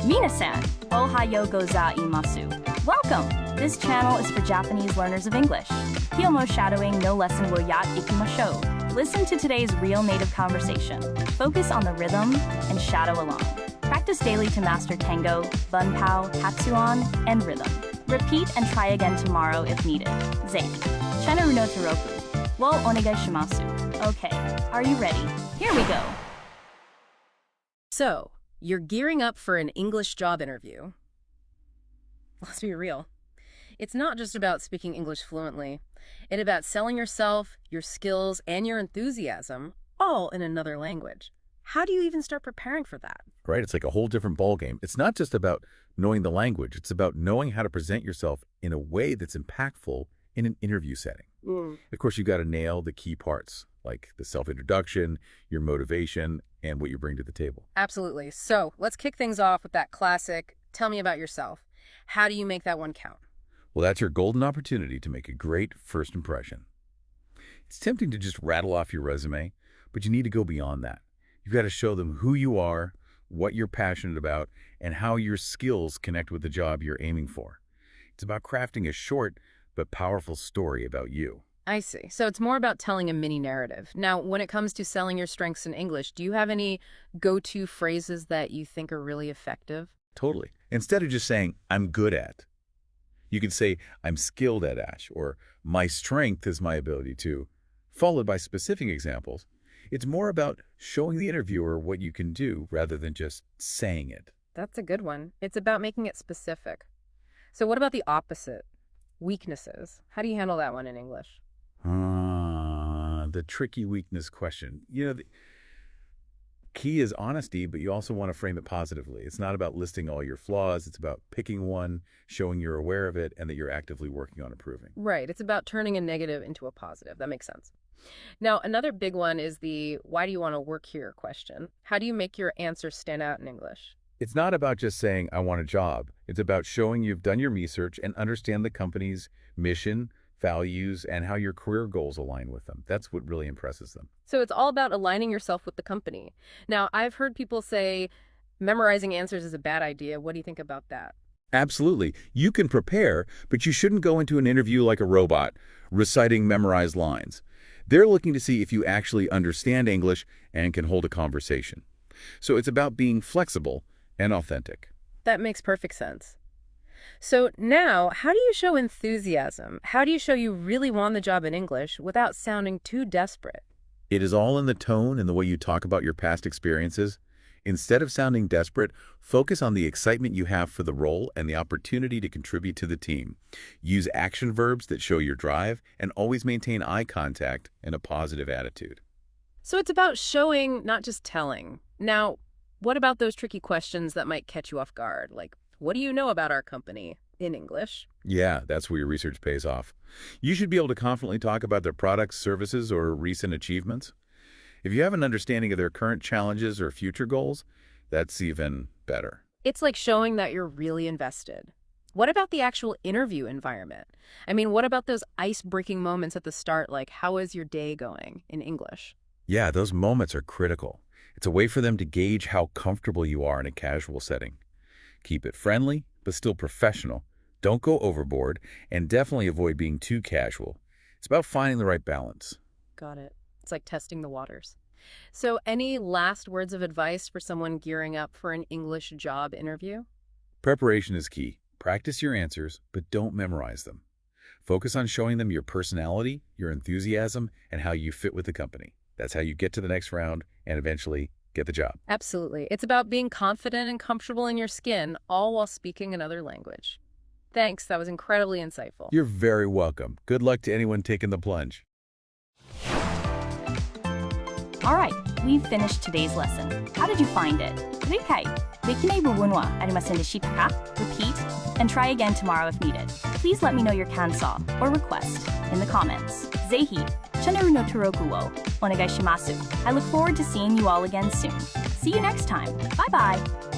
Minasan, ohayo gozaimasu. Welcome! This channel is for Japanese learners of English. Hyomo shadowing no lesson will yat ikimashou. Listen to today's real native conversation. Focus on the rhythm and shadow along. Practice daily to master tango, bunpao, hatsuan, and rhythm. Repeat and try again tomorrow if needed. Zei. Chenaru no toroku. Wo onegai shimasu. Okay, are you ready? Here we go. So, you're gearing up for an English job interview. Let's be real. It's not just about speaking English fluently. It's about selling yourself, your skills, and your enthusiasm, all in another language. How do you even start preparing for that? Right? It's like a whole different ballgame. It's not just about knowing the language. It's about knowing how to present yourself in a way that's impactful in an interview setting. Of course, you've got to nail the key parts, like the self-introduction, your motivation, and what you bring to the table. Absolutely. So let's kick things off with that classic, tell me about yourself. How do you make that one count? Well, that's your golden opportunity to make a great first impression. It's tempting to just rattle off your resume, but you need to go beyond that. You've got to show them who you are, what you're passionate about, and how your skills connect with the job you're aiming for. It's about crafting a short but powerful story about you. I see. So it's more about telling a mini narrative. Now, when it comes to selling your strengths in English, do you have any go-to phrases that you think are really effective? Totally. Instead of just saying, I'm good at, you could say, I'm skilled at Ash, or my strength is my ability to, followed by specific examples. It's more about showing the interviewer what you can do rather than just saying it. That's a good one. It's about making it specific. So what about the opposite? Weaknesses. How do you handle that one in English? The tricky weakness question. You know, the key is honesty, but you also want to frame it positively. It's not about listing all your flaws. It's about picking one, showing you're aware of it, and that you're actively working on improving. Right. It's about turning a negative into a positive. That makes sense. Now, another big one is the why do you want to work here question. How do you make your answer stand out in English? It's not about just saying, I want a job. It's about showing you've done your research and understand the company's mission, values, and how your career goals align with them. That's what really impresses them. So it's all about aligning yourself with the company. Now, I've heard people say memorizing answers is a bad idea. What do you think about that? Absolutely. You can prepare, but you shouldn't go into an interview like a robot, reciting memorized lines. They're looking to see if you actually understand English and can hold a conversation. So it's about being flexible and authentic. That makes perfect sense. So now, how do you show enthusiasm? How do you show you really want the job in English without sounding too desperate? It is all in the tone and the way you talk about your past experiences. Instead of sounding desperate, focus on the excitement you have for the role and the opportunity to contribute to the team. Use action verbs that show your drive and always maintain eye contact and a positive attitude. So it's about showing, not just telling. Now, what about those tricky questions that might catch you off guard? Like, what do you know about our company in English? Yeah, that's where your research pays off. You should be able to confidently talk about their products, services, or recent achievements. If you have an understanding of their current challenges or future goals, that's even better. It's like showing that you're really invested. What about the actual interview environment? I mean, what about those ice-breaking moments at the start, like, how is your day going in English? Yeah, those moments are critical. It's a way for them to gauge how comfortable you are in a casual setting. Keep it friendly, but still professional. Don't go overboard, and definitely avoid being too casual. It's about finding the right balance. Got it. It's like testing the waters. So any last words of advice for someone gearing up for an English job interview? Preparation is key. Practice your answers, but don't memorize them. Focus on showing them your personality, your enthusiasm, and how you fit with the company. That's how you get to the next round and eventually get the job. Absolutely. It's about being confident and comfortable in your skin, all while speaking another language. Thanks. That was incredibly insightful. You're very welcome. Good luck to anyone taking the plunge. All right, we've finished today's lesson. How did you find it? Repeat and try again tomorrow if needed. Please let me know your kansa or request in the comments. Zehi, channel no toroku wo onegai shimasu. I look forward to seeing you all again soon. See you next time. Bye-bye.